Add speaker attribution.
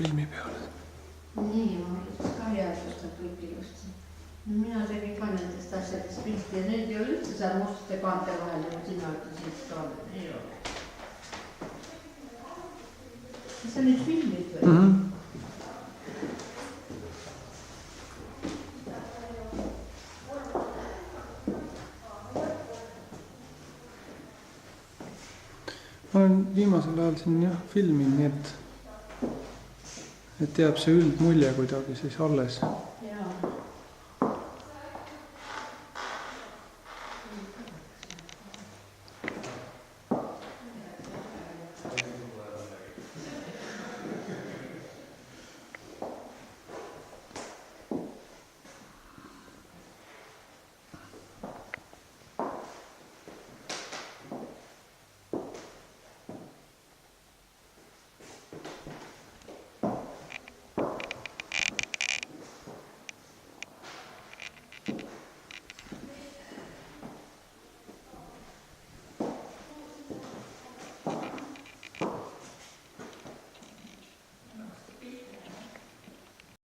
Speaker 1: filmi peale.
Speaker 2: Nii, ma mõtlesin ka headustab kõik ilusti. Mina tegin ka nendest asjadest pilti ja need ei ole üldse seal mustade kaante vahel ja sina ütlesid ka, ei ole. Kas sa nüüd filmid või?
Speaker 1: Ma olen viimasel ajal siin filmin, nii et jääb see üldmulje kuidagi siis alles.